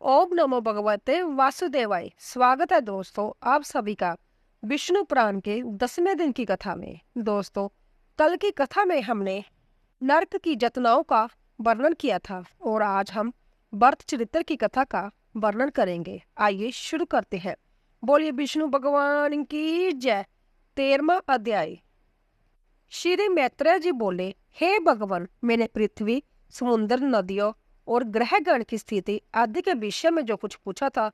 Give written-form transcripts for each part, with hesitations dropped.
ओम नमो भगवते वासुदेवाय। स्वागत है दोस्तों आप सभी का विष्णु पुराण के 10वें दिन की कथा में। दोस्तों, कल की कथा में हमने नरक की यातनाओं का वर्णन किया था और आज हम भरत चरित्र की कथा का वर्णन करेंगे। आइए शुरू करते हैं। बोलिए विष्णु भगवान की जय। 13वां अध्याय। श्री मैत्रेय जी बोले, हे भगवान, मैंने पृथ्वी, समुद्र, नदियों और ग्रहगण की स्थिति आदि के विषय में जो कुछ पूछा था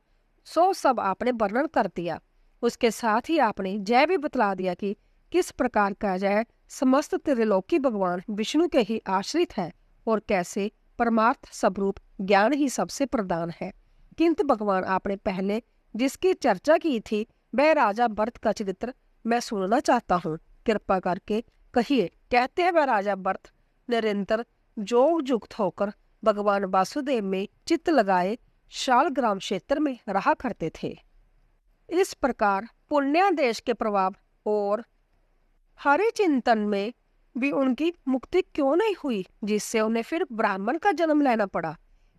सो सब आपने वर्णन कर दिया। उसके साथ ही आपने जय भी बतला दिया कि किस प्रकार का जय समस्त त्रिलोकी भगवान विष्णु के ही आश्रित है और कैसे परमार्थ स्वरूप ज्ञान ही सबसे प्रधान है। किंतु भगवान, आपने पहले जिसकी चर्चा की थी वह राजा भरत का चरित्र मैं सुनना चाहता हूँ। कृपा करके कहिए। कहते हैं वह राजा भरत निरंतर जोग युक्त होकर भगवान वासुदेव में चित्त लगाए शालग्राम क्षेत्र में रहा करते थे। इस प्रकार पुण्यादेश के प्रभाव और हरि चिंतन में भी उनकी मुक्ति क्यों नहीं हुई, जिससे उन्हें फिर ब्राह्मण का जन्म लेना पड़ा।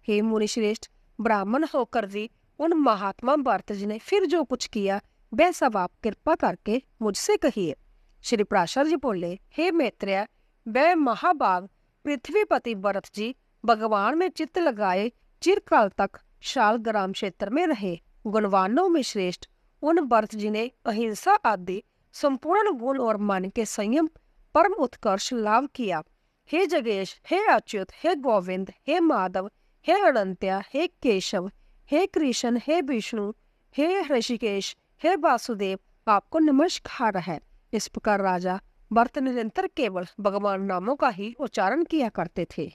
हे मुनि श्रेष्ठ, ब्राह्मण होकर भी उन महात्मा भरत जी ने फिर जो कुछ किया वह सब आप कृपा करके मुझसे कहिए। श्री पराशर जी बोले, हे मैत्रेय, वह महाभाग पृथ्वीपति भरत जी भगवान में चित्त लगाए चिरकाल तक शालग्राम क्षेत्र में रहे। गुणवानों में श्रेष्ठ उन भरत जी ने अहिंसा आदि संपूर्ण गुण और मन के संयम परम उत्कर्ष लाभ किया। हे जगेश, हे अच्युत, हे गोविंद, हे माधव, हे अनंत्या, हे केशव, हे कृष्ण, हे विष्णु, हे ऋषिकेश, हे वासुदेव, आपको नमस्कार है। इस प्रकार राजा भरत निरंतर केवल भगवान नामों का ही उच्चारण किया करते थे।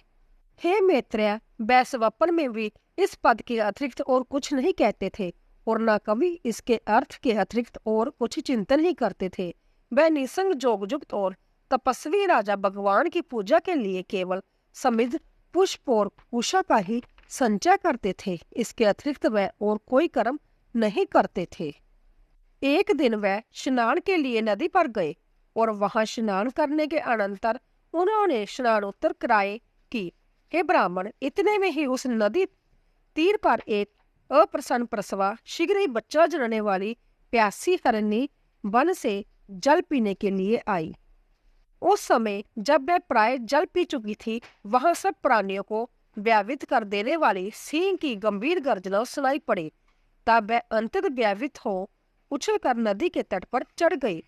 हे मैत्रेय, वैश्वपन में भी इस पद के अतिरिक्त और कुछ नहीं कहते थे और न कभी इसके अर्थ के अतिरिक्त और कुछ चिंतन ही करते थे। वह निसंग जोगयुक्त और तपस्वी राजा भगवान की पूजा के लिए केवल समिध पुष्प और उषा का ही संचय करते थे। इसके अतिरिक्त वह और कोई कर्म नहीं करते थे। एक दिन वह स्नान के लिए नदी पर गए और वहां स्नान करने के अनंतर उन्होंने स्नानोत्तर क्रियाएं की। हे ब्राह्मण, इतने में ही उस नदी तीर पर एक अप्रसन्न प्रसवा शीघ्र ही बच्चा जनने वाली प्यासी हरणी वन से जल पीने के लिए आई। उस समय जब वह प्राय जल पी चुकी थी, वहां सब प्राणियों को व्यावित कर देने वाली सिंह की गंभीर गर्जना सुनाई पड़ी। तब वह अंतत व्यावित हो उछलकर नदी के तट पर चढ़ गई।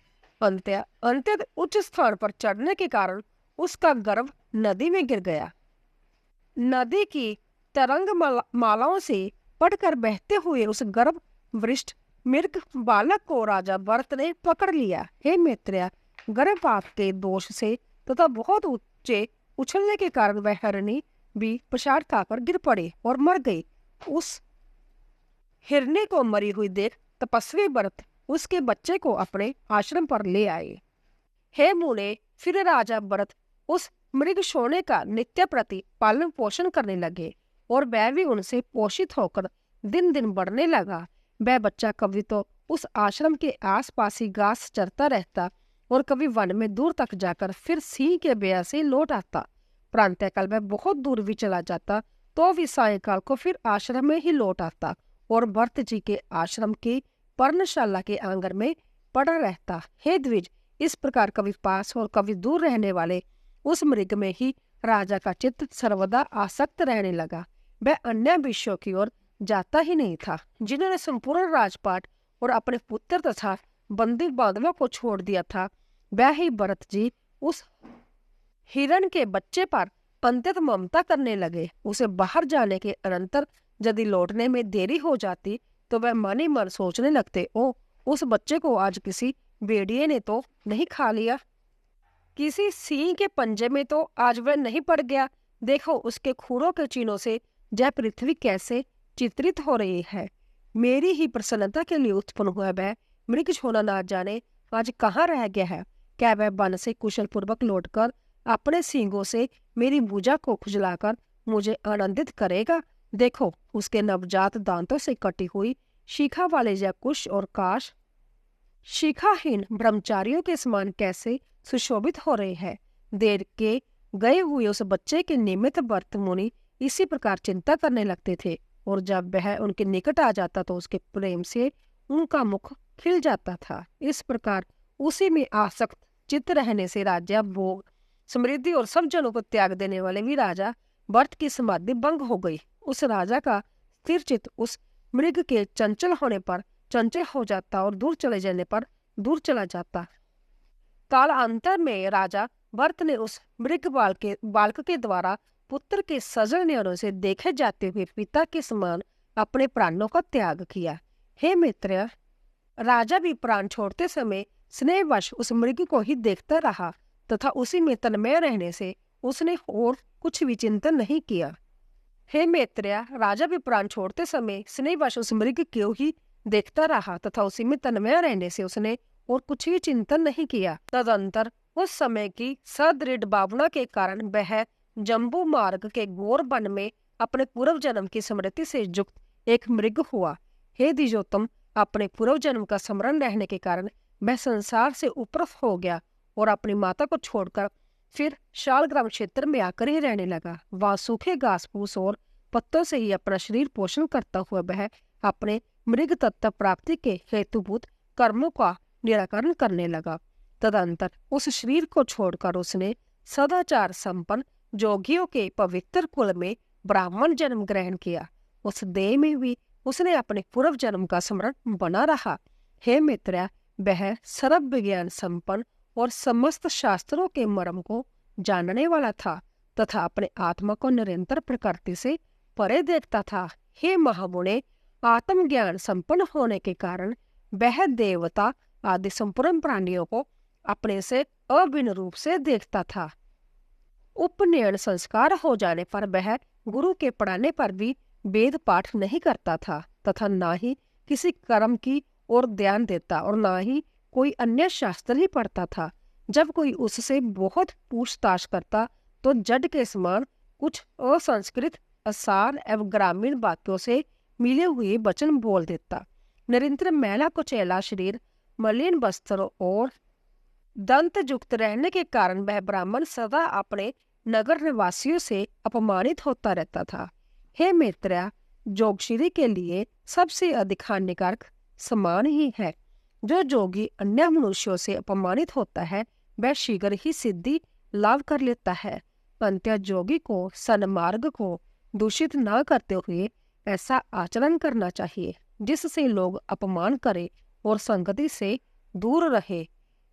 अंतत उच्च स्थान पर चढ़ने के कारण उसका गर्भ नदी में गिर गया। नदी की तरंग मालाओं से पड़कर बहते हुए उस गर्भ वृष्ट मृग बालक को राजा भरत ने पकड़ लिया। हे मैत्रेय, गर्भपात के दोष से तथा बहुत ऊंचे उछलने के कारण वह हरणी भी पछाड़ खाकर गिर पड़े और मर गई। उस हिरणी को मरी हुई देख तपस्वी भरत उसके बच्चे को अपने आश्रम पर ले आए। हे मुने, फिर राजा भरत उस मृग सोने का नित्य प्रति पालन पोषण करने लगे और वह भी उनसे पोषित होकर दिन दिन बढ़ने लगा। वह बच्चा कभी तो उस आश्रम के आसपास ही घास चरता रहता और कभी वन में दूर तक जाकर फिर सिंह के बेया से लौट आता। प्रातःकाल वह बहुत दूर भी चला जाता तो भी सायंकाल को फिर आश्रम में ही लौट आता और भरत जी के आश्रम की पर्णशाला के आंगन में पड़ा रहता। हे द्विज, इस प्रकार कभी पास और कभी दूर रहने वाले उस मृग में ही राजा का चित्त सर्वदा आसक्त रहने लगा। वह अन्य विषयों की ओर जाता ही नहीं था। जिन्होंने संपूर्ण राजपाट और अपने पुत्र तथा बंदी बांधवों को छोड़ दिया था, वह ही भरत जी उस हिरण के बच्चे पर अत्यंत ममता करने लगे। उसे बाहर जाने के अनंतर यदि लौटने में देरी हो जाती तो वह मन ही मन सोचने लगते, ओ, उस बच्चे को आज किसी भेड़िए ने तो नहीं खा लिया, किसी सिंह के पंजे में तो आज वह नहीं पड़ गया। देखो उसके खूरों के चिन्हों से यह पृथ्वी कैसे चित्रित हो रही है। मेरी ही प्रसन्नता के लिए उत्पन्न हुआ वह मृग छोना ना जाने आज कहाँ रह गया है। क्या वह वन से कुशल पूर्वक लौटकर अपने सींगों से मेरी भुजा को खुजलाकर मुझे आनंदित करेगा। देखो उसके नवजात दांतों से कटी हुई शिखा वाले यह कुश और काश शिखाहीन ब्रह्मचारियों के समान कैसे सुशोभित हो रहे हैं। देर के गए हुए उस बच्चे के निमित्त भरत मुनि इसी प्रकार चिंता करने लगते थे। और जब वह उनके निकट आ जाता तो उसके प्रेम से उनका मुख खिल जाता था। इस प्रकार उसी में आसक्त चित्त रहने से राज्य, भोग, समृद्धि और सब जनों को त्याग देने वाले भी राजा भरत की समाधि भंग हो गई। उस राजा का स्थिर चित्त उस मृग के चंचल होने पर चंचल हो जाता और दूर चले जाने पर दूर चला जाता। कालांतर में राजा भरत ने उस मृग बालक के द्वारा पुत्र के सजल नयनों से देखे जाते हुए पिता के समान अपने प्राणों का त्याग किया। हे मित्र, राजा भी प्राण छोड़ते समय स्नेहवश उस मृग को ही देखता रहा तथा उसी में तन्मय रहने से उसने और कुछ भी चिंतन नहीं किया। हे मैत्रेय, राजा भी प्राण छोड़ते समय स्नेहवश उस मृग को ही देखता रहा तथा उसी में तन्मय रहने से उसने और कुछ भी चिंतन नहीं किया। तदंतर उस समय की सदृढ़ भावना के कारण वह जम्बू मार्ग के घोर वन में अपने पूर्व जन्म की स्मृति से युक्त एक मृग हुआ। हे द्विजोत्तम, अपने पूर्व जन्म का स्मरण रहने के कारण वह संसार से उपरत हो गया और अपनी माता को छोड़कर फिर शालग्राम क्षेत्र में आकर ही रहने लगा। वहां सूखे घास फूस और पत्तों से ही अपना शरीर पोषण करता हुआ वह अपने मृग तत्व प्राप्ति के हेतुभूत कर्मों का निराकरण करने लगा। तदंतर उस शरीर को छोड़कर उसने सदाचार संपन्न जोगियों के पवित्र कुल में ब्राह्मण जन्म ग्रहण किया। उस देह में भी उसने अपने पूर्व जन्म का स्मरण बना रहा। हे मित्र, वह सर्व विज्ञान संपन्न और समस्त शास्त्रों के मर्म को जानने वाला था तथा अपने आत्मा को निरंतर प्रकृति से परे देखता था। हे महामुने, आत्मज्ञान संपन्न होने के कारण वह देवता आदि संपूर्ण प्राणियों को अपने से अभिन्न रूप से देखता था। उपनयन संस्कार हो जाने पर वह गुरु के पढ़ाने पर भी वेद पाठ नहीं करता था तथा ना ही किसी कर्म की ओर ध्यान देता और ना ही कोई अन्य शास्त्र ही पढ़ता था। जब कोई उससे बहुत पूछताछ करता तो जड के समान कुछ असंस्कृत, असार एवं ग्रामीण वाक्यों से मिले हुए वचन बोल देता। निरंतर मैला कुचैला शरीर, मलिन वस्त्र और दंत युक्त रहने के कारण वह ब्राह्मण सदा अपने नगर निवासियों से अपमानित होता रहता था। हे मित्र, जोगशिरी के लिए सबसे अधिक हानिकारक समान ही है। जो जोगी अन्य मनुष्यों से अपमानित होता है वह शीघ्र ही सिद्धि लाभ कर लेता है। अंत्य जोगी को सन्मार्ग को दूषित न करते हुए ऐसा आचरण करना चाहिए जिससे लोग अपमान करें और संगति से दूर रहे।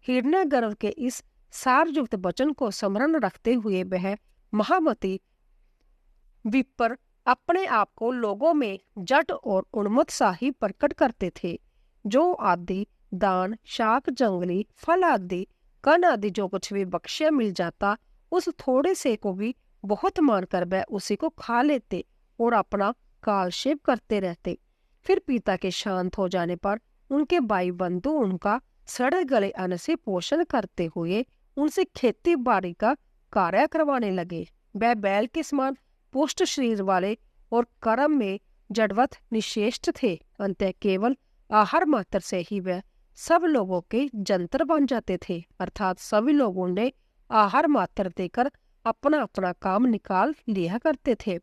हिरण्यगर्भ के इस सारयुक्त वचन को स्मरण रखते हुए वह महामती विप्र अपने आप को लोगों में जट और उन्मत्तशाही प्रकट करते थे। जो आदि दान, शाक, जंगली फल आदि कण आदि जो कुछ भी बख्शिया मिल जाता, उस थोड़े से को भी बहुत मानकर वह उसी को खा लेते और अपना कालक्षेप करते रहते। फिर पिता के शांत हो जाने पर उनके भाई बंधु उनका सड़े गले अन्न से पोषण करते हुए उनसे खेती बाड़ी का कार्य करवाने लगे। वह बैल के समान पुष्ट शरीर वाले और कर्म में जड़वत निश्चेष्ट थे। अंततः केवल आहार मात्र से ही वह सब लोगों के जंतर बन जाते थे, अर्थात सभी लोगों ने आहार मात्र देकर अपना अपना काम निकाल लिया करते थे।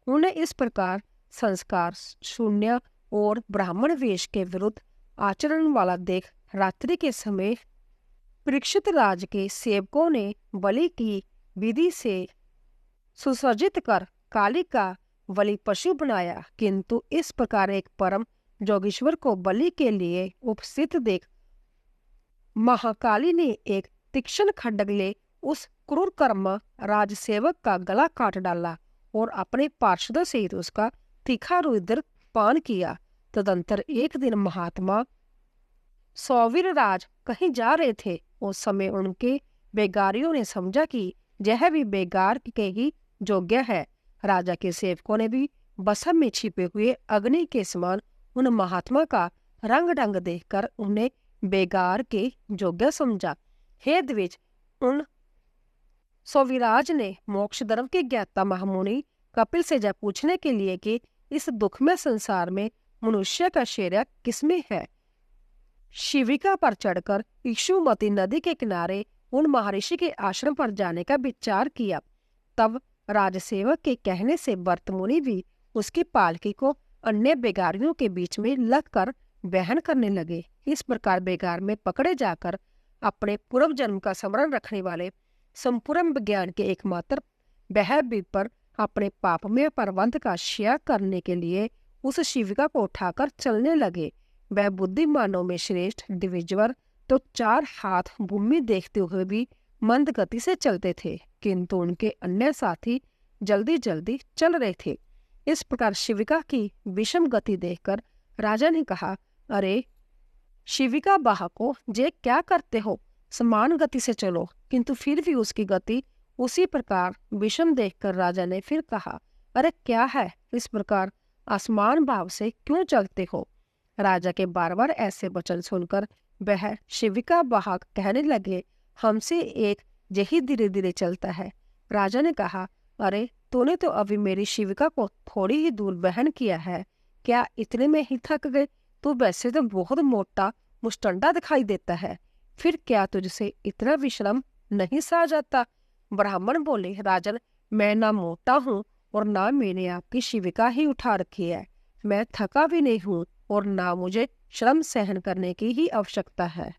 उन्हें इस प्रकार संस्कार शून्य और ब्राह्मण वेश के विरुद्ध आचरण वाला देख रात्रि के समय परीक्षित राज के सेवकों ने बलि की विधि से सुसज्जित कर काली का बलि पशु बनाया। किंतु इस प्रकार एक परम जोगेश्वर को बलि के लिए उपस्थित देख महाकाली ने एक तीक्ष्ण खड्ग ले उस क्रूर कर्म राजसेवक का गला काट डाला और अपने पार्षदों सहित उसका तीखा रुधिर पान किया। तदंतर एक दिन महात्मा सौवीर राज कहीं जा रहे थे। उस समय उनके बेगारियों ने समझा कि यह भी बेगार के ही योग्य है। राजा के सेवकों ने भी बसम में छिपे हुए अग्नि के समान उन महात्मा का रंग ढंग देखकर उन्हें बेगार के योग्य समझा। हे द्विज, उन सौविराज ने मोक्ष धर्म के ज्ञाता महामुनि कपिल से जा पूछने के लिए कि इस दुखमय संसार में मनुष्य का श्रेय किसमें है, शिविका पर चढ़कर इक्षुमती नदी के किनारे उन महर्षि के आश्रम पर जाने का विचार किया। तब राजसेवक के कहने से भरत मुनि भी उसकी पालकी को अन्य बेगारियों के बीच में लगकर वहन करने लगे। इस प्रकार बेगार में पकड़े जाकर अपने पूर्व जन्म का स्मरण रखने वाले संपूर्ण विज्ञान के एकमात्र वह भी पर अपने पापमय प्रबंध का क्षय करने के लिए उस शिविका को उठाकर चलने लगे। वह बुद्धिमानों में श्रेष्ठ दिविजवर तो 4 हाथ भूमि देखते हुए भी मंद गति से चलते थे, किंतु उनके अन्य साथी जल्दी जल्दी चल रहे थे। इस प्रकार शिविका की विषम गति देखकर राजा ने कहा, अरे शिविका बाहको, जे क्या करते हो? समान गति से चलो। किंतु फिर भी उसकी गति उसी प्रकार विषम देखकर राजा ने फिर कहा, अरे क्या है, इस प्रकार असमान भाव से क्यों चलते हो? राजा के बार बार ऐसे वचन सुनकर वह शिविका वाहक कहने लगे, हमसे एक यही धीरे धीरे चलता है। राजा ने कहा, अरे तूने तो अभी मेरी शिविका को थोड़ी ही दूर वहन किया है, क्या इतने में ही थक गए? तू वैसे तो बहुत मोटा मुस्टंडा दिखाई देता है, फिर क्या तुझसे इतना विश्राम नहीं सा जाता? ब्राह्मण बोले, राजन, मैं ना मोटा हूँ और ना मैंने आपकी शिविका ही उठा रखी है। मैं थका भी नहीं हूँ और ना मुझे श्रम सहन करने की ही आवश्यकता है।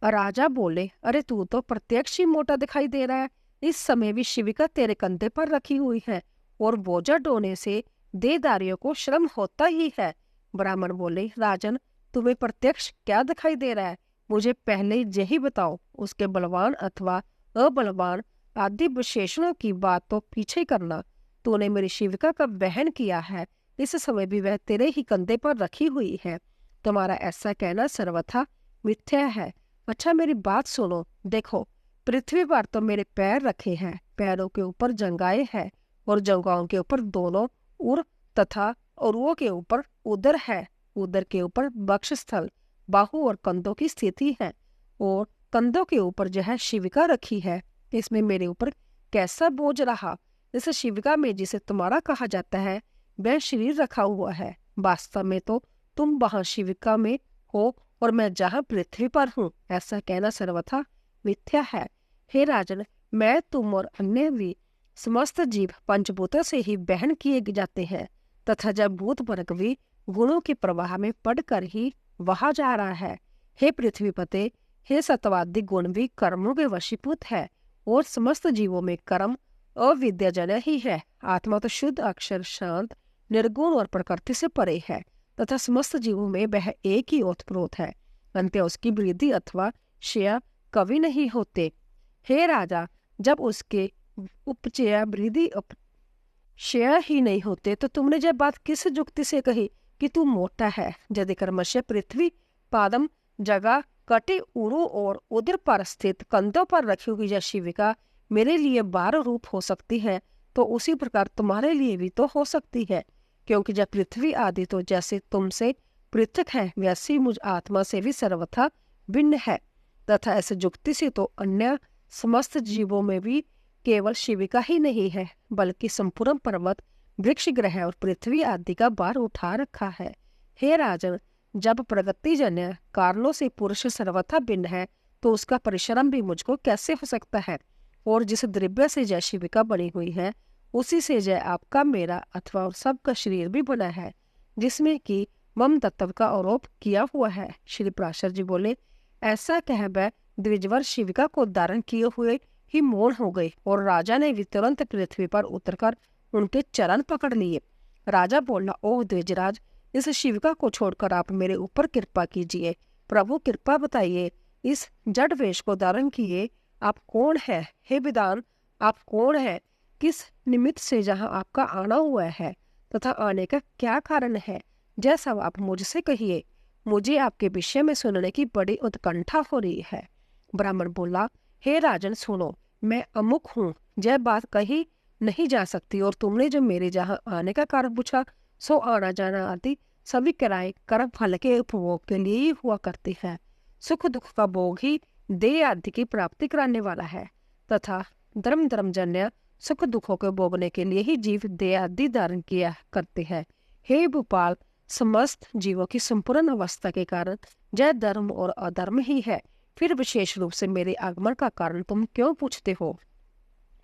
राजा बोले, अरे तू तो प्रत्यक्ष ही मोटा दिखाई दे रहा है। इस समय भी शिविका तेरे कंधे पर रखी हुई है और बोझा ढोने से देहधारियों को श्रम होता ही है। ब्राह्मण बोले, राजन, तुम्हें प्रत्यक्ष क्या दिखाई दे रहा है? मुझे पहले यही बताओ। उसके बलवान अथवा अबलवान आदि विशेषणों की बात तो पीछे करना। तूने मेरी शिविका का वहन किया है, इस समय भी वह तेरे ही कंधे पर रखी हुई है। तुम्हारा ऐसा कहना सर्वथा मिथ्या है। अच्छा मेरी बात सुनो। देखो, पृथ्वी पर तो मेरे पैर रखे हैं, पैरों के ऊपर जंगाएं हैं और जंगाओं के ऊपर दोनों उर तथा उरुओं के ऊपर उदर है। उदर के ऊपर वक्षस्थल, बाहु और कंधों की स्थिति है और कंधों के ऊपर जो है शिविका रखी है। इसमें मेरे ऊपर कैसा बोझ रहा? इस शिविका में जिसे तुम्हारा कहा जाता है वह शरीर रखा हुआ है। वास्तव में तो तुम वहां शिविका में हो और मैं जहां पृथ्वी पर हूँ। ऐसा कहना सर्वथा मिथ्या है। हे राजन, मैं, तुम और अन्य भी समस्त जीव पंचभूतों से ही बहन किए जाते हैं तथा जब भूत वर्ग भी गुणों के प्रवाह में पड़कर ही वहा जा रहा है। हे पृथ्वीपते, हे सत्वादि गुण भी कर्मों के वशीभूत है और समस्त जीवों में कर्म अविद्याजन्य ही है। आत्मा तो शुद्ध अक्षर शांत निर्गुण और प्रकृति से परे है तथा समस्त जीवों में वह एक ही ओतप्रोत है। अंत्य उसकी वृद्धि अथवा क्षय कभी नहीं होते। हे राजा, जब उसके उपचय वृद्धि क्षय ही नहीं होते तो तुमने जब बात किस युक्ति से कही कि तू मोटा है? यदि कर्मशय पृथ्वी पादम जगह कटे उरु और उदर पर स्थित कंधों पर रखी हुई यह शिविका मेरे लिए 12 रूप हो सकती है, तो उसी प्रकार तुम्हारे लिए भी तो हो सकती है। क्योंकि जब पृथ्वी आदि तो जैसे तुमसे पृथक है, वैसी मुझ आत्मा से भी सर्वथा भिन्न है तथा ऐसे युक्ति से तो अन्य समस्त जीवों में भी केवल शिविका ही नहीं है, बल्कि संपूर्ण पर्वत, वृक्ष, ग्रह और पृथ्वी आदि का भार उठा रखा है। हे राजन, जब प्रगतिजन्य कारणों से पुरुष सर्वथा भिन्न है तो उसका परिश्रम भी मुझको कैसे हो सकता है? और जिस द्रव्य से जय शिविका बनी हुई है उसी से जय आपका, मेरा अथवा सबका शरीर भी बना है, जिसमें कि मम तत्व का आरोप किया हुआ है। श्री पराशर जी बोले, ऐसा कह वह द्विजवर शिविका को धारण किए हुए ही मौन हो गए और राजा ने भी तुरंत पृथ्वी पर उतरकर उनके चरण पकड़ लिए। राजा बोला, ओह द्विजराज, इस शिविका को छोड़कर आप मेरे ऊपर कृपा कीजिए। प्रभु कृपा बताइए, इस जड़ वेश को धारण किए आप कौन है? हे विद्वान, आप कौन है? किस निमित्त से जहाँ आपका आना हुआ है तथा आने का क्या कारण है? जैसा आप मुझसे कहिए। मुझे आपके विषय में सुनने की बड़ी उत्कंठा हो रही है। ब्राह्मण बोला, हे राजन सुनो, मैं अमुक हूँ, यह बात कही नहीं जा सकती और तुमने जो मेरे जहाँ आने का कारण पूछा सो आना जाना आदि सभी किराए कर्म फल के उपभोग के लिए ही हुआ करती है। सुख दुख का भोग ही देह आदि की प्राप्ति कराने वाला है तथा धर्मजन्य सुख दुखों को भोगने के लिए ही जीव देह आदि धारण किया करते हैं। हे भूपाल, समस्त जीवों की संपूर्ण अवस्था के कारण जय धर्म और अधर्म ही है, फिर विशेष रूप से मेरे आगमन का कारण तुम क्यों पूछते हो?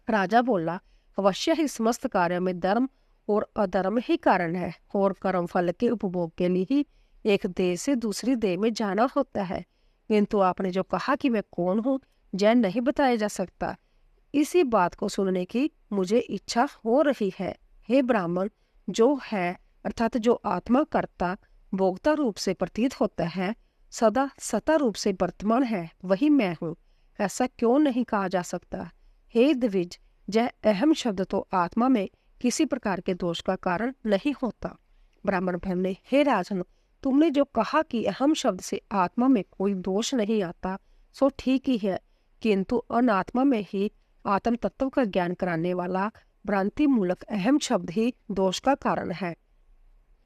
राजा बोला, अवश्य ही समस्त कार्यों में धर्म और अधर्म ही कारण है, और कर्म फल के उपभोग के लिए ही एक देह से दूसरी देह में जाना होता है। किंतु आपने जो कहा कि मैं कौन हूँ, यह नहीं बताया जा सकता। इसी बात को सुनने की मुझे इच्छा हो रही है। हे ब्राह्मण, जो है अर्थात जो आत्मा कर्ता भोक्ता रूप से प्रतीत होता है, सदा सता रूप से वर्तमान है, वही मैं हूँ। ऐसा क्यों नहीं कहा जा सकता? हे द्विज, यह अहम शब्द तो आत्मा में किसी प्रकार के दोष का कारण नहीं होता। ब्राह्मण बोले, हे राजन, तुमने जो कहा कि अहम शब्द से आत्मा में कोई दोष नहीं आता, सो ठीक ही है, किंतु अनात्मा में ही आत्म तत्व का ज्ञान कराने वाला भ्रांति मूलक अहम शब्द ही दोष का कारण है।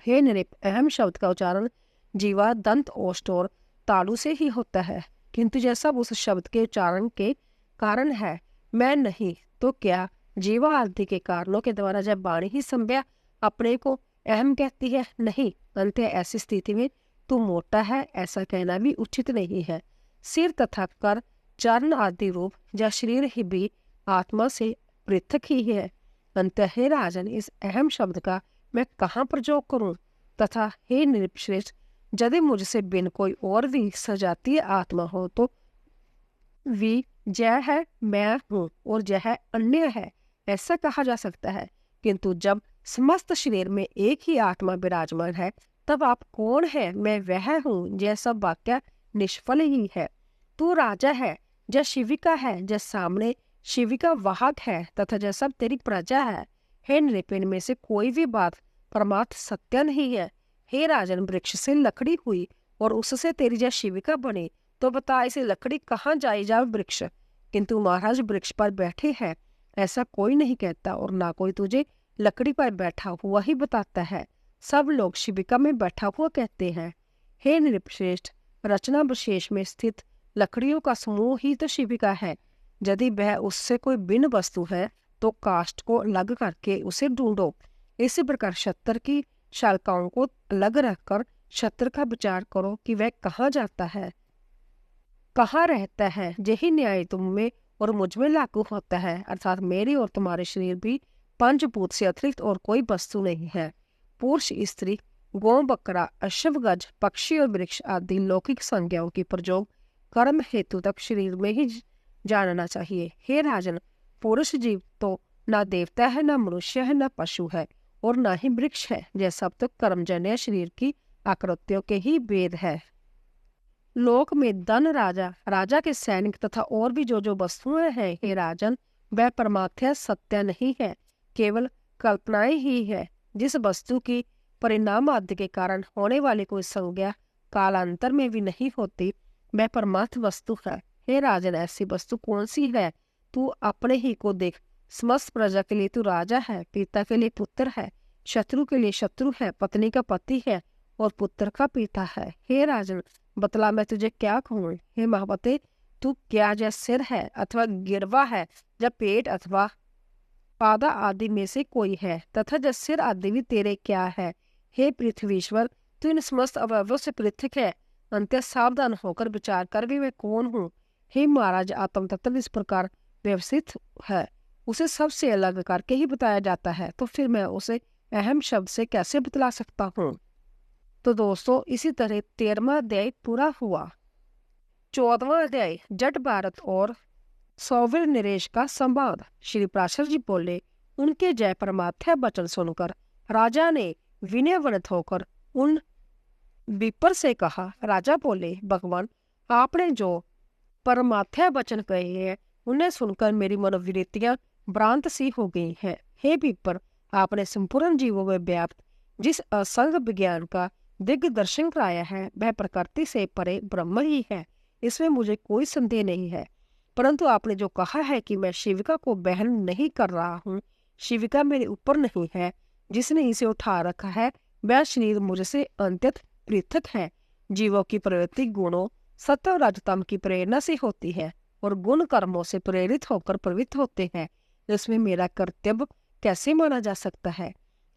हे नृप, अहम शब्द का उच्चारण जीवा, दंत, ओष्ठ और तालु से ही होता है, किंतु यह सब उस शब्द के उच्चारण के कारण है, मैं नहीं। तो क्या जीवा आदि के कारणों के द्वारा जब वाणी ही संज्ञा अपने को अहम कहती है? नहीं। अंत ऐसी स्थिति में तू मोटा है ऐसा कहना भी उचित नहीं है। सिर तथा कर, चरण आदि रूप या शरीर ही भी आत्मा से पृथक ही है। अंत हे राजन, इस अहम शब्द का मैं कहाँ प्रयोग करूं? तथा हे नृपश्रेष्ठ, यदि मुझसे बिन कोई और भी सजातीय आत्मा हो तो वी जय है मैं हूँ और जय है अन्य है, ऐसा कहा जा सकता है। किंतु जब समस्त शरीर में एक ही आत्मा विराजमान है, तब आप कौन है, मैं वह हूँ, यह सब वाक्य निष्फल ही है। तू राजा है, जय शिविका है, जय सामने शिविका वाहक है, तथा जय सब तेरी प्रजा है। हे नृपिन, में से कोई भी बात परमार्थ सत्य नहीं है। हे राजन, वृक्ष से लकड़ी हुई और उससे तेरी जय शिविका बनी, तो बता इसे लकड़ी कहाँ जाई जा वृक्ष? किंतु महाराज वृक्ष पर बैठे हैं ऐसा कोई नहीं कहता, और ना कोई तुझे लकड़ी पर बैठा हुआ ही बताता है। सब लोग शिविका में बैठा हुआ कहते हैं। हे नृपश्रेष्ठ, रचना विशेष में स्थित लकड़ियों का समूह ही तो शिविका है। यदि वह उससे कोई भिन्न वस्तु है तो काष्ठ को अलग करके उसे ढूंढो। इसी प्रकार शत्र की शाखाओं को अलग रखकर शत्र का विचार करो कि वह कहाँ जाता है, कहाँ रहता है। यही न्याय तुम में और मुझ में लागू होता है, अर्थात मेरी और तुम्हारे शरीर भी पंचभूत से अतिरिक्त और कोई वस्तु नहीं है। पुरुष, स्त्री, गौ, बकरा, अश्व, गज, पक्षी और वृक्ष आदि लौकिक संज्ञाओं की प्रयोग कर्म हेतु तक शरीर में ही जानना चाहिए। हे राजन, पुरुष जीव तो ना देवता है, ना मनुष्य है, ना पशु है, और ना ही वृक्ष है। यह सब तो कर्मजन्य शरीर की आकृतियों के ही भेद है। लोक में धन, राजा, राजा के सैनिक तथा और भी जो वस्तुएं हैं, हे राजन, वह परमात्मा सत्य नहीं है, केवल कल्पनाएं ही है। जिस वस्तु की परिणाम आदि के कारण होने वाली कोई संज्ञा कालांतर में भी नहीं होती, वह परमार्थ वस्तु है। हे राजन, ऐसी वस्तु कौन सी है? तू अपने ही को देख। समस्त प्रजा के लिए तू राजा है, पिता के लिए पुत्र है, शत्रु के लिए शत्रु है, पत्नी का पति है और पुत्र का पिता है। हे राजन, बतला मैं तुझे क्या कहूँ? हे महापते, तू क्या जय सिर है अथवा गिरवा है, जब पेट अथवा पादा आदि में से कोई है, तथा जब सिर आदि भी तेरे क्या है? हे पृथ्वीश्वर, तू इन समस्त अवयवों से पृथक है। अंत्य सावधान होकर विचार कर भी मैं कौन हूँ? हे महाराज, आत्म तत्व इस प्रकार व्यवस्थित है, उसे सबसे अलग करके ही बताया जाता है, तो फिर मैं उसे अहम शब्द से कैसे बतला सकता हूँ? तो दोस्तों, इसी तरह 13वां अध्याय पूरा हुआ। 14वां अध्याय जट भारत और सौवीर नरेश का संवाद। श्री प्राशर जी बोले, उनके जय परमात्मा वचन सुनकर राजा ने विनयवनत होकर उन विपर से कहा। राजा बोले, भगवान, आपने जो परमात्मा वचन कहे हैं उन्हें सुनकर मेरी मनोवृत्तियां भ्रांत सी हो गई हैं। हे विपर, आपने संपूर्ण जीवों में व्याप्त जिस असंग विज्ञान का दिग्दर्शन कराया है, वह प्रकृति से परे ब्रह्म ही है, इसमें मुझे कोई संदेह नहीं है। परंतु आपने जो कहा है कि मैं शिविका को बहन नहीं कर रहा हूँ, शिविका मेरे ऊपर नहीं है, जिसने इसे उठा रखा है वह शरीर मुझसे अत्यंत पृथक है। जीवों की प्रवृत्ति गुणों सत्व और रजतम की प्रेरणा से होती है और गुण कर्मों से प्रेरित होकर प्रवृत्त होते हैं। इसमें मेरा कर्तव्य कैसे माना जा सकता है?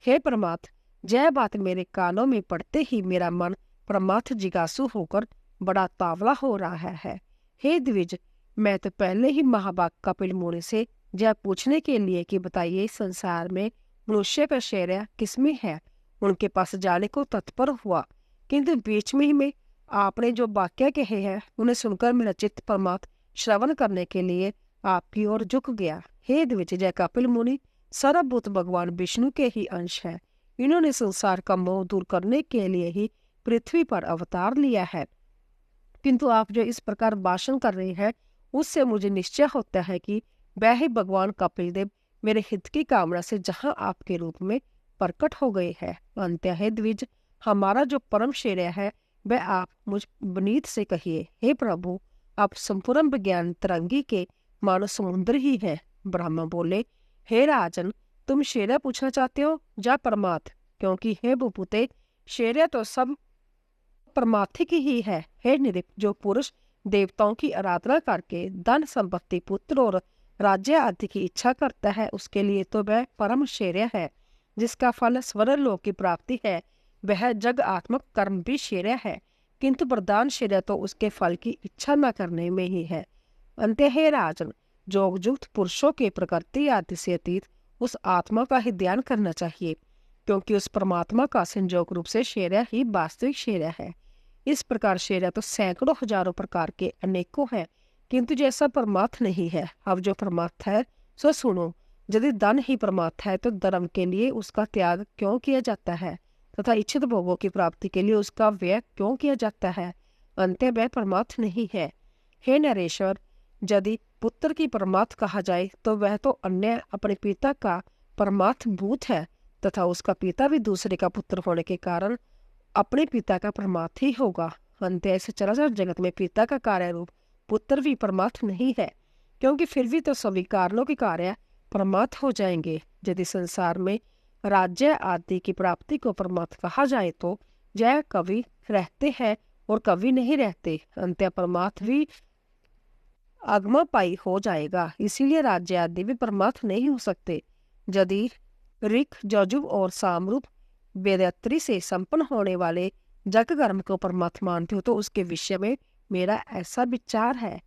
हे परमात्मा, यह बात मेरे कानों में पड़ते ही मेरा मन परमार्थ जिज्ञासु होकर बड़ा तावला हो रहा है। हे द्विज, मैं तो पहले ही महाभाग कपिल मुनि से यह पूछने के लिए कि बताइए, संसार में मनुष्य का शरीर किसमें है, उनके पास जाने को तत्पर हुआ। किंतु बीच में ही में आपने जो वाक्य कहे हैं उन्हें सुनकर मेरा चित्त परमात्मा श्रवण करने के लिए आपकी ओर झुक गया। हे द्विजय कपिल मुनि, सर्वभूत भगवान विष्णु के ही अंश है। इन्होंने संसार का मोह दूर करने के लिए ही पृथ्वी पर अवतार लिया है। किंतु आप जो इस प्रकार भाषण कर रहे हैं उससे मुझे निश्चय होता है कि वह ही भगवान कपिल देव मेरे हित की कामना से जहां आपके रूप में प्रकट हो गए हैं। अंत्य है द्विज, हमारा जो परम श्रेय है वह आप मुझ विनीत से कहिए। हे प्रभु, आप संपूर्ण विज्ञान तरंगी के मानो समुद्र ही है। ब्रह्मा बोले, हे राजन, तुम श्रेय पूछना चाहते हो या परमार्थ? क्योंकि हे भूपुते, श्रेय तो सब परमार्थिक ही है। हे निरिप, जो पुरुष देवताओं की आराधना करके धन संपत्ति पुत्र और राज्य आदि की इच्छा करता है उसके लिए तो वह परम श्रेय है। जिसका फल स्वर्ग लोक की प्राप्ति है वह जग आत्मक कर्म भी श्रेय है। किंतु प्रधान श्रेय तो उसके फल की इच्छा न करने में ही है। अंत्य हे राजन, जोगयुक्त पुरुषों के प्रकृति आदि से अतीत उस आत्मा का ही ध्यान करना चाहिए, क्योंकि उस परमात्मा का संयोग रूप से श्रेय ही वास्तविक श्रेय है। इस प्रकार श्रेय तो सैकड़ों हजारों प्रकार के अनेकों हैं, किंतु जैसा परमार्थ नहीं है। अब जो परमार्थ है सो सुनो। यदि धन ही परमार्थ है तो धर्म के लिए उसका त्याग क्यों किया जाता है तथा इच्छित भोगों की प्राप्ति के लिए उसका व्यय क्यों किया जाता है? अंत्य वह परमार्थ नहीं है। हे नरेश्वर, यदि पुत्र की परमार्थ कहा जाए तो वह तो अन्य अपने पिता का परमार्थ भूत है तथा उसका पिता भी दूसरे का पुत्र होने के कारण अपने पिता का परमार्थ ही होगा। अंत्य ऐसे चराचर जगत में पिता का कार्य रूप पुत्र भी परमार्थ नहीं है, क्योंकि फिर भी तो सभी कारणों के कार्य परमार्थ हो जाएंगे। यदि संसार में राज्य आदि की प्राप्ति को परमार्थ कहा जाए तो यह कभी रहते हैं और कभी नहीं रहते। अंत्य परमार्थ भी आगमपाई हो जाएगा, इसीलिए राज्य आदि भी परमार्थ नहीं हो सकते। यदि ऋक यजुर और सामरूप वेदत्री से संपन्न होने वाले जग कर्म को परमार्थ मानते हो तो उसके विषय में मेरा ऐसा विचार है।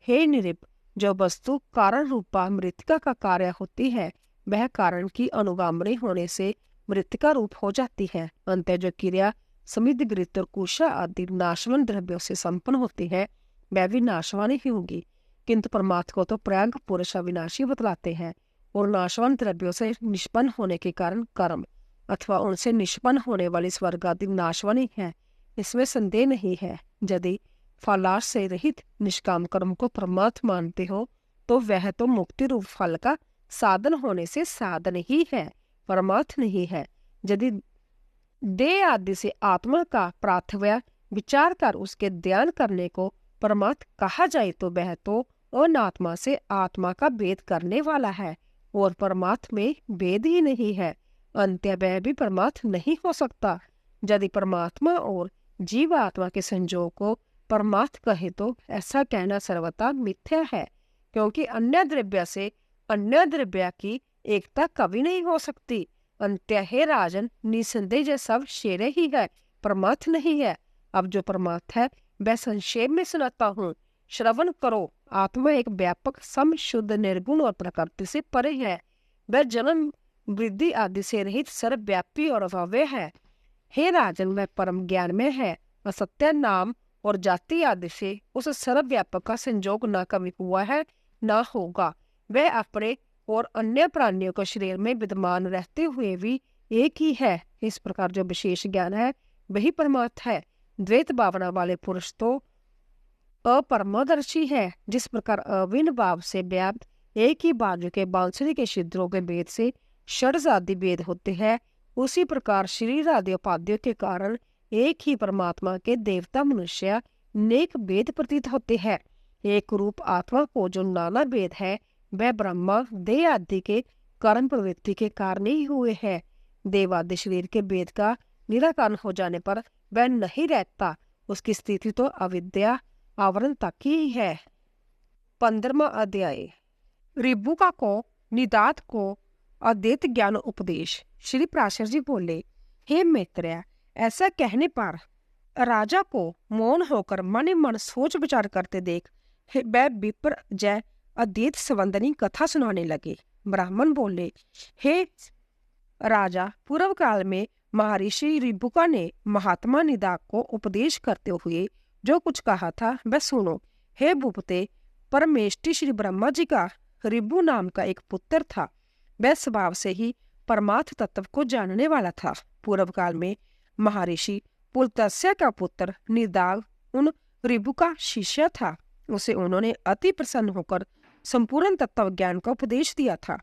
हे निरिप, जो वस्तु कारण रूपा मृतिका का कार्य होती है वह कारण की अनुगामनी होने से मृतिका रूप हो जाती है। अंत्य जो क्रिया समिध गृत और कुशा आदि नाशवान द्रव्यों से संपन्न होती है वह भी नाशवानी ही होगी। किंतु परमार्थ को तो प्रयाग पुरुष अविनाशी बतलाते हैं और नाशवान द्रव्यों से निष्पन्न होने के कारण कर्म अथवा उनसे निष्पन्न होने वाली स्वर्ग आदि नाशवानी है, इसमें संदेह नहीं है। यदि फलाश से रहित निष्काम कर्म को परमार्थ मानते हो तो वह तो मुक्ति रूप फल का साधन होने से साधन ही है, परमार्थ नहीं है। यदि देह आदि से आत्मा का प्राथव्य विचार कर उसके ध्यान करने को परमार्थ कहा जाए तो वह तो अनात्मा से आत्मा का भेद करने वाला है और परमार्थ में भेद ही नहीं है। अंत्य वह भी परमार्थ नहीं हो सकता। यदि परमात्मा और जीव आत्मा के संयोग को परमार्थ कहे तो ऐसा कहना सर्वथा मिथ्या है, क्योंकि अन्य द्रव्य से अन्य द्रव्य की एकता कभी नहीं हो सकती। अंत्य हे राजन, निसंदेह यह सब श्रेय ही है, परमार्थ नहीं है। अब जो परमार्थ है वह संक्षेप में सुनाता हूँ, श्रवण करो। आत्मा एक व्यापक सम शुद्ध निर्गुण और प्रकृति से परे है। वह जन्म वृद्धि आदि से रहित सर्वव्यापी और अव्यय है। हे राजन, वह परम ज्ञान में है। असत्य नाम और जाति आदि से उस सर्वव्यापक का संयोग न कभी हुआ है न होगा। वह अपने और अन्य प्राणियों के शरीर में विद्यमान रहते हुए भी एक ही है। इस प्रकार जो विशेष ज्ञान है वही परमार्थ है। द्वैत भावना वाले पुरुष तो अपरमदर्शी है। जिस प्रकार अविन भाव से व्याप्त एक ही बाजू के बांसुरी के छिद्रों के भेद से षड्ज आदि भेद होते हैं, उसी प्रकार शरीर आदि उपाधियों के कारण एक ही परमात्मा के देवता मनुष्य नेक भेद प्रतीत होते हैं। एक रूप आत्मा को जो नाना भेद है वह ब्रह्मा देह आदि के कर्म प्रवृत्ति के कारण ही हुए हैं। देवादि शरीर के भेद का निराकरण हो जाने पर वह नहीं रहता, उसकी स्थिति तो अविद्या आवरण तक ही है। 15वां अध्याय। ऋभुका को निदात को अद्वैत ज्ञान उपदेश। श्री पराशर जी बोले, हे मैत्रेय, ऐसा कहने पर राजा को मौन होकर मन ही मन सोच विचार करते देख वह विप्र जय अद्वैत संबंधी कथा सुनाने लगे। ब्राह्मण बोले, हे राजा पूर्व काल में महर्षि रिबुका ने महात्मा निदाग को उपदेश करते हुए जो कुछ कहा था वह सुनो। हे भूपते, परमेष्टि श्री ब्रह्मा जी का रिबु नाम का एक पुत्र था। वह स्वभाव से ही परमार्थ तत्व को जानने वाला था। पूर्व काल में महर्षि पुलत्स्य का पुत्र निदाग उन रिबु का शिष्य था। उसे उन्होंने अति प्रसन्न होकर संपूर्ण तत्व ज्ञान का उपदेश दिया था।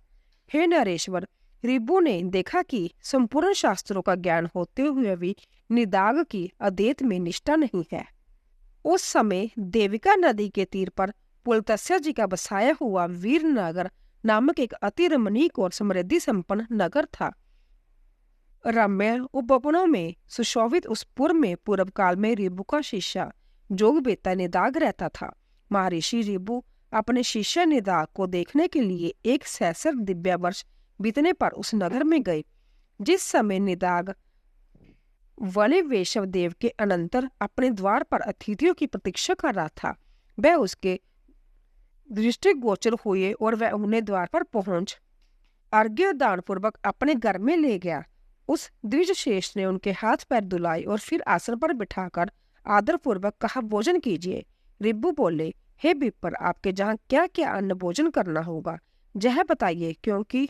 हे नरेश्वर, रिबु ने देखा कि संपूर्ण शास्त्रों का ज्ञान होते हुए भी निदाग की अद्वैत में निष्ठा नहीं है। उस समय देविका नदी के तीर पर पुलत्स्य जी का बसाया हुआ वीरनगर नामक एक अति रमणीक और समृद्धि संपन्न नगर था। रम्य उपवनों में सुशोभित उस पुर में पूर्व काल में रिबु का शिष्य जोगवेत्ता निदाग रहता था। महर्षि रिबु अपने शिष्य निदाग को देखने के लिए एक सहस्र दिव्य वर्ष बीतने पर उस नगर में गए। जिस समय निदाग वने वैष्णव देव के अनंतर अपने द्वार पर अतिथियों की प्रतीक्षा कर रहा था, वह उसके दृष्टिगोचर हुए और वह उन्हें द्वार पर पहुंच अर्घ्य दान पूर्वक अपने घर में ले गया। उस द्विज श्रेष्ठ ने उनके हाथ पैर धुलाए और फिर आसन पर बिठाकर आदर पूर्वक कहा, भोजन कीजिए। रिबु बोले, हे विप्र, आपके जहाँ क्या क्या अन्न भोजन करना होगा यह बताइए, क्योंकि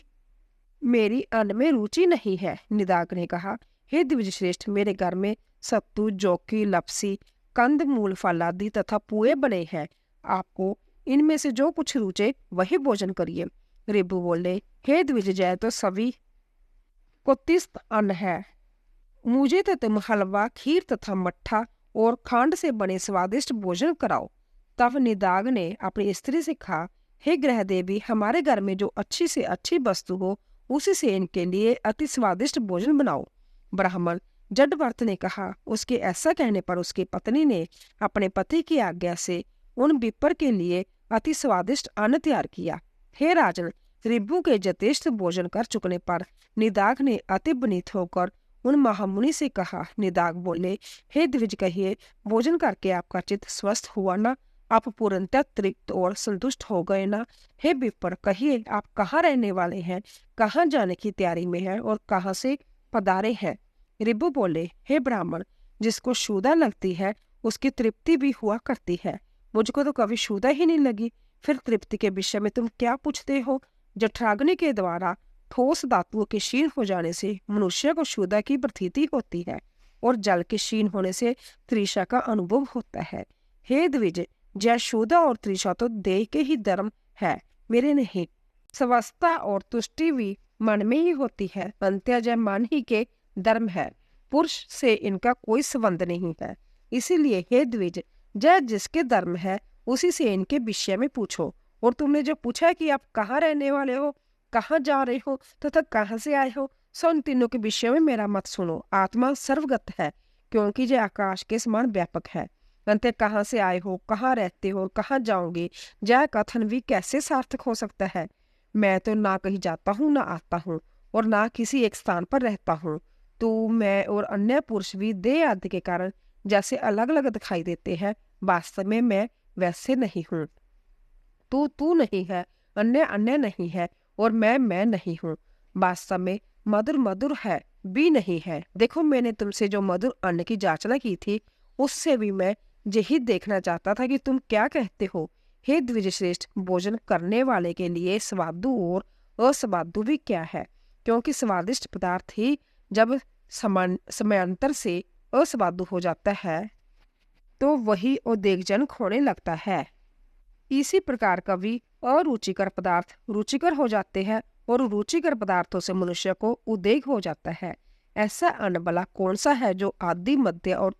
मेरी अन्न में रुचि नहीं है। निदाग ने कहा, हे द्विज श्रेष्ठ, मेरे घर में सत्तू, जौकी, लपसी, कंद मूल फल आदि तथा पुए बने हैं। आपको इनमें से जो कुछ रुचे वही भोजन करिए। रिबु बोले, हे द्विजय, तो सभी को तिस्त अन्न है। मुझे तो तुम हलवा, खीर तथा मट्ठा और खांड से बने स्वादिष्ट भोजन कराओ। तब निदाग ने अपनी स्त्री से कहा, हे ग्रह देवी, हमारे घर में जो अच्छी से अच्छी वस्तु हो उसी से इनके लिए अति स्वादिष्ट भोजन बनाओ। ब्राह्मण जडवर्त ने कहा। उसके ऐसा कहने पर उसकी पत्नी ने अपने पति की आज्ञा से उन विप्र के लिए अति स्वादिष्ट अन्न तैयार किया। हे राजन, रिबु के यथेष्ट भोजन कर चुकने पर निदाग ने अति विनीत होकर उन महामुनि से कहा। निदाग बोले, हे द्विज, कहिए, भोजन करके आपका चित्त स्वस्थ हुआ ना? आप पूर्णतः तृप्त और संतुष्ट हो गए ना? हे विप्र, कहिए, आप कहाँ रहने वाले हैं, कहाँ जाने की तैयारी में हैं और कहाँ से पधारे हैं? रिबु बोले, हे ब्राह्मण, जिसको क्षुधा लगती है उसकी तृप्ति भी हुआ करती है। मुझको तो कभी क्षुधा ही नहीं लगी, फिर तृप्ति के विषय में तुम क्या पूछते हो? जठराग्नि के द्वारा ठोस धातुओं के क्षीण हो जाने से मनुष्य को क्षुधा की प्रतीति होती है और जल के क्षीण होने से तृषा का अनुभव होता है। हे द्विज, जय क्षुधा और तृषा तो देह के ही धर्म है, मेरे नहीं। स्वस्थता और तुष्टि भी मन में ही होती है, अंत्य जय मन ही के धर्म है, पुरुष से इनका कोई संबंध नहीं है। इसीलिए हे द्विज, जय जिसके धर्म है उसी से इनके विषय में पूछो। और तुमने जो पूछा है कि आप कहाँ रहने वाले हो, कहाँ जा रहे हो तथा कहाँ से आए हो, सो उन तीनों के विषय में मेरा मत सुनो। आत्मा सर्वगत है, क्योंकि यह आकाश के समान व्यापक है। अंत कहाँ से आए हो, कहाँ रहते हो, कहाँ जाओगे, यह कथन भी कैसे सार्थक हो सकता है? मैं तो ना कहीं जाता हूँ, ना आता हूँ, और ना किसी एक स्थान पर रहता हूँ। तू, मैं और अन्य पुरुष भी देह आदि के कारण जैसे अलग अलग दिखाई देते हैं, वास्तव में मैं वैसे नहीं हूँ। तू नहीं है, अन्य अन्य नहीं है, और मैं नहीं हूँ। वास्तव में मधुर मधुर है भी नहीं है। देखो, मैंने तुमसे जो मधुर अन्न की जांचना की थी, उससे भी मैं यही देखना चाहता था कि तुम क्या कहते हो। हे द्विज श्रेष्ठ, भोजन करने वाले के लिए स्वादु और अस्वादु भी क्या है? क्योंकि स्वादिष्ट पदार्थ ही जब समयांतर से अस्वादु हो जाता है तो वही उद्वेगजनक होने लगता है। इसी प्रकार कभी अरुचिकर पदार्थ रुचिकर हो जाते हैं और रुचिकर पदार्थों से मनुष्य को उद्वेग हो जाता है। ऐसा अन्न भला कौन सा है जो आदि, मध्य और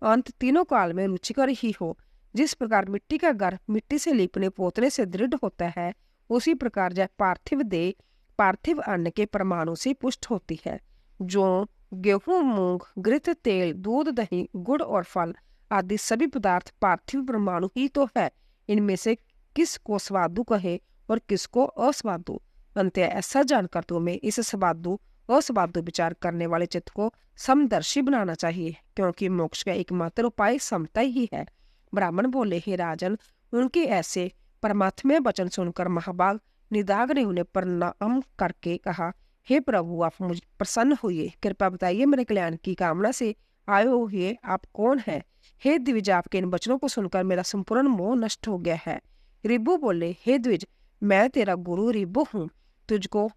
अंत तीनों काल में रुचिकर ही हो? जिस प्रकार मिट्टी का घर मिट्टी से लीपने पोतने से दृढ़ होता है, उसी प्रकार जब पार्थिव देह पार्थिव अन्न के परमाणु से पुष्ट होती है। जो गेहूं, मूंग, घृत, तेल, दूध, दही, गुड़ और फल आदि सभी पदार्थ पार्थिव परमाणु ही तो है। इनमें से किसको स्वादु कहे और किसको अस्वादु? अंत्य ऐसा जानकर तुम्हें इस स्वादु अस्वादु विचार करने वाले चित्त को समदर्शी बनाना चाहिए, क्योंकि मोक्ष का एकमात्र उपाय समता ही है। ब्राह्मण बोले, हे राजन, उनके ऐसे परमात्मा वचन सुनकर महाभाग निदाग ने उन्हें प्रणाम करके कहा, हे प्रभु, आप मुझ प्रसन्न होइए, कृपया बताइए मेरे कल्याण की कामना से आए हुए आप कौन है? हे द्विज, आपके इन वचनों को सुनकर मेरा संपूर्ण मोह नष्ट हो गया है। रिबू बोले, हे द्विज, मैं तेरा गुरु रिबू हूँ। तुझको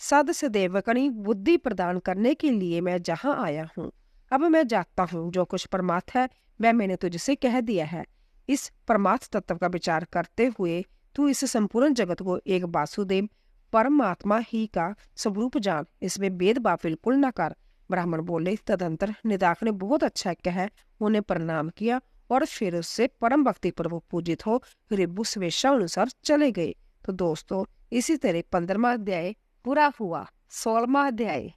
सद सदैवकनी बुद्धि प्रदान करने के लिए मैं जहाँ आया हूँ। अब मैं जानता हूँ जो कुछ परमार्थ है वह मैंने तुझसे कह दिया है। इस परमार्थ तत्व का विचार करते हुए तू इस संपूर्ण जगत को एक वासुदेव परमात्मा ही का स्वरूप जान, इसमें भेदभाव बिल्कुल न कर। ब्राह्मण बोले, तदंतर निदाक ने बहुत अच्छा कह उन्हें प्रणाम किया और फिर उससे परम भक्ति पूर्वक पूजित हो रिबू स्वेच्छा अनुसार चले गए। तो दोस्तों, इसी तरह 15वां अध्याय पूरा हुआ। 16वां अध्याय,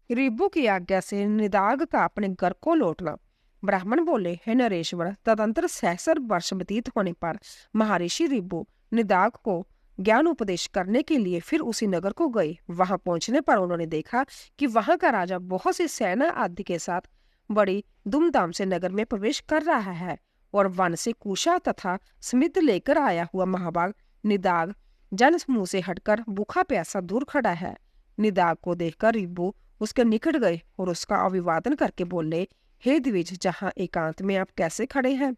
रिबू की आज्ञा से निदाग का अपने घर को लौटना। ब्राह्मण बोले, हे नरेश्वर, तदंतर सहस्र वर्ष व्यतीत होने पर महर्षि रिबू निदाग को ज्ञान उपदेश करने के लिए फिर उसी नगर को गए। वहां पहुंचने पर उन्होंने देखा कि वहां का राजा बहुत सी सेना आदि के साथ बड़ी धूमधाम से नगर में प्रवेश कर रहा है और वन से कुशा तथा स्मित लेकर आया हुआ महाभाग निदाग जन समूह से हटकर भूखा प्यासा दूर खड़ा है। निदाग को देखकर रिबू उसके निकट गए और उसका अभिवादन करके बोले, हे द्विज, जहाँ एकांत में आप कैसे खड़े हैं?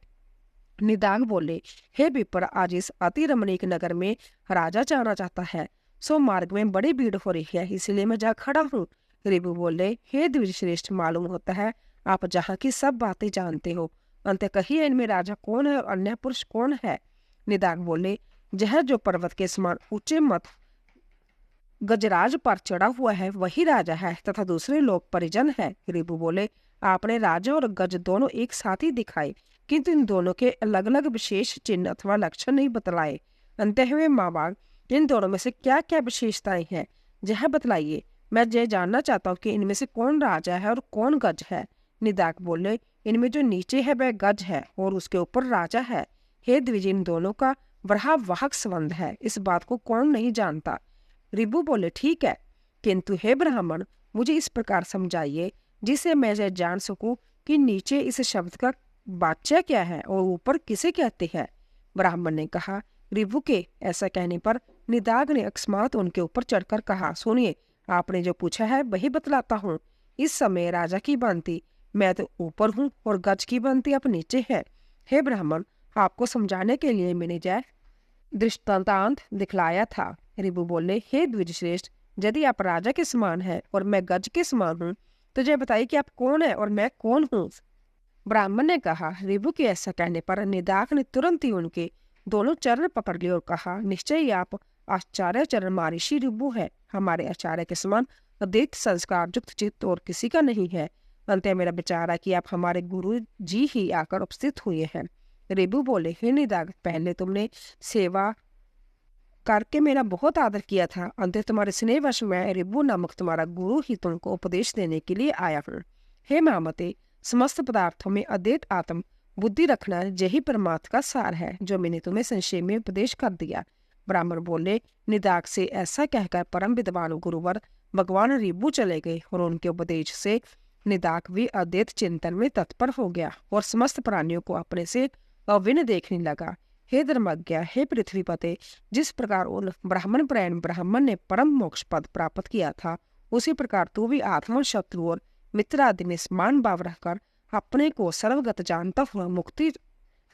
निदाग बोले, हे विप्र, आज इस अति रमणीक नगर में राजा जाना चाहता है, सो मार्ग में बड़ी भीड़ हो रही है, इसलिए मैं जा खड़ा हूँ। रिबू बोले, हे द्विज श्रेष्ठ, मालूम होता है आप जहाँ की सब बातें जानते हो। अंत कहिए, इनमें राजा कौन है और अन्य पुरुष कौन है? निदाग बोले, यह जो पर्वत के समान ऊंचे मत गजराज पर चढ़ा हुआ है वही राजा है तथा दूसरे लोग परिजन है। रिबू बोले, आपने राजा और गज दोनों एक साथ ही दिखाए, किंतु इन दोनों के अलग अलग विशेष चिन्ह अथवा लक्षण नहीं बतलाए। अंत हुए माँ, इन दोनों में से क्या क्या विशेषताएं हैं, यह बतलाइए। मैं यह जानना चाहता हूँ कि इनमें से कौन राजा है और कौन गज है। निदाग बोले, इनमें जो नीचे है वह गज है और उसके ऊपर राजा है। हे द्विज, इन दोनों का वराहवाहक संबंध है, इस बात को कौन नहीं जानता? रिबू बोले, ठीक है, किंतु हे ब्राह्मण, मुझे इस प्रकार समझाइए जिसे मैं यह जान सकूं कि नीचे इस शब्द का वाच्य क्या है और ऊपर किसे कहते हैं। ब्राह्मण ने कहा, रिबू के ऐसा कहने पर निदाग ने अकस्मात उनके ऊपर चढ़कर कहा, सुनिए, आपने जो पूछा है वही बतलाता हूँ। इस समय राजा की भांति मैं तो ऊपर हूँ और गज की भांति आप नीचे है। हे ब्राह्मण, आपको समझाने के लिए मैंने जय दृष्टांत दिखलाया था। रिबू बोले, हे द्विजश्रेष्ठ, यदि आप राजा के समान हैं और मैं गज के समान हूँ तो यह बताइए कि आप कौन है और मैं कौन हूँ। ब्राह्मण ने कहा, रिबू के ऐसा कहने पर निदाग ने तुरंत ही उनके दोनों चरण पकड़ लिए और कहा, निश्चय ही आप आचार्य चरण महर्षि रिबू है। हमारे आचार्य के समान अद्वैत संस्कार युक्त चित्त और किसी का नहीं है। अंत मेरा विचार है कि आप हमारे गुरु जी ही आकर उपस्थित हुए हैं। रिबू बोले, हे निदाग, पहले तुमने सेवा करके मेरा बहुत आदर किया था, अंत तुम्हारे स्नेहवश मैं रिबू नामक तुम्हारा गुरु ही तुमको उपदेश देने के लिए आया हूँ। हे महामते, समस्त पदार्थों में अद्वैत आत्म बुद्धि रखना यही परमात्मा का सार है जो मैंने तुम्हें संक्षेप में उपदेश कर दिया। ब्राह्मण बोले, निदाग से ऐसा कहकर परम विद्वान गुरुवर भगवान रिबू चले गए और उनके उपदेश से निदाग भी अद्वैत चिंतन में तत्पर हो गया और समस्त प्राणियों को अपने से अभिन्न देखने लगा। हे धर्मज्ञ, हे पृथ्वीपते, जिस प्रकार उन ब्राह्मण परायण ब्राह्मण ने परम मोक्ष पद प्राप्त किया था, उसी प्रकार तू भी आत्मा, शत्रु और मित्र आदि में समान भाव रखकर अपने को सर्वगत जानता हुआ मुक्ति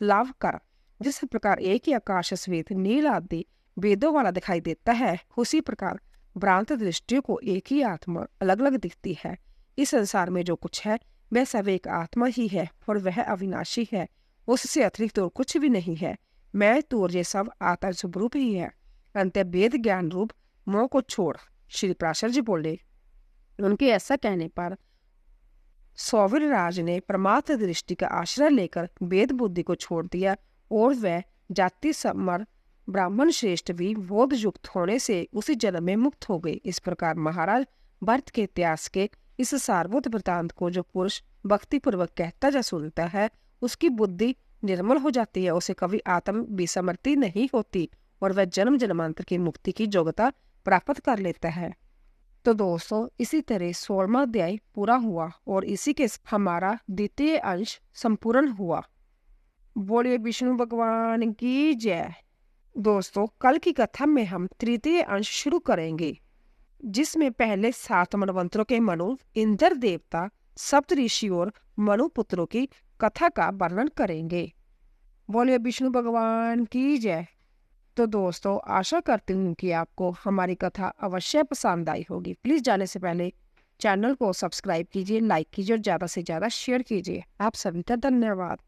लाभ कर। जिस प्रकार एक ही आकाश श्वेत नील आदि वेदों वाला दिखाई देता है, उसी प्रकार भ्रांत दृष्टियों को एक ही आत्मा अलग अलग दिखती है। इस संसार में जो कुछ है वह सब एक आत्मा ही है और वह अविनाशी है, उससे अतिरिक्त और कुछ भी नहीं है। मैं तू और ये सब आत्मा स्वरूप ही है। अंत वेद ज्ञान रूप मोह को छोड़। श्री प्राशर जी बोले, उनके ऐसा कहने पर सौवीर राज ने परमात्म दृष्टि का आश्रय लेकर वेद बुद्धि को छोड़ दिया और वह जाति समर ब्राह्मण श्रेष्ठ भी बोध युक्त होने से उसी जन्म में मुक्त हो गए। इस प्रकार महाराज भरत के इतिहास के इस सारभूत वृतांत को जो पुरुष भक्ति पूर्वक कहता जा सुनता है, उसकी बुद्धि निर्मल हो जाती है, उसे कभी आत्म विसमृति नहीं होती और वह जन्म जन्मांतर की मुक्ति की योग्यता प्राप्त कर लेता है। तो दोस्तों, इसी तरह 16वां अध्याय पूरा हुआ और इसी के हमारा द्वितीय अंश संपूर्ण हुआ। बोलिए विष्णु भगवान की जय। दोस्तों, कल की कथा में हम तृतीय अंश शुरू करेंगे। जिसमें पहले 7 मनवंतरों के मनु, इंद्र देवता, सप्तऋषि और मनु पुत्रों की कथा का वर्णन करेंगे। बोलिए विष्णु भगवान की जय। तो दोस्तों आशा करती हूँ कि आपको हमारी कथा अवश्य पसंद आई होगी। प्लीज जाने से पहले चैनल को सब्सक्राइब कीजिए, लाइक कीजिए और ज़्यादा से ज़्यादा शेयर कीजिए। आप सभी का धन्यवाद।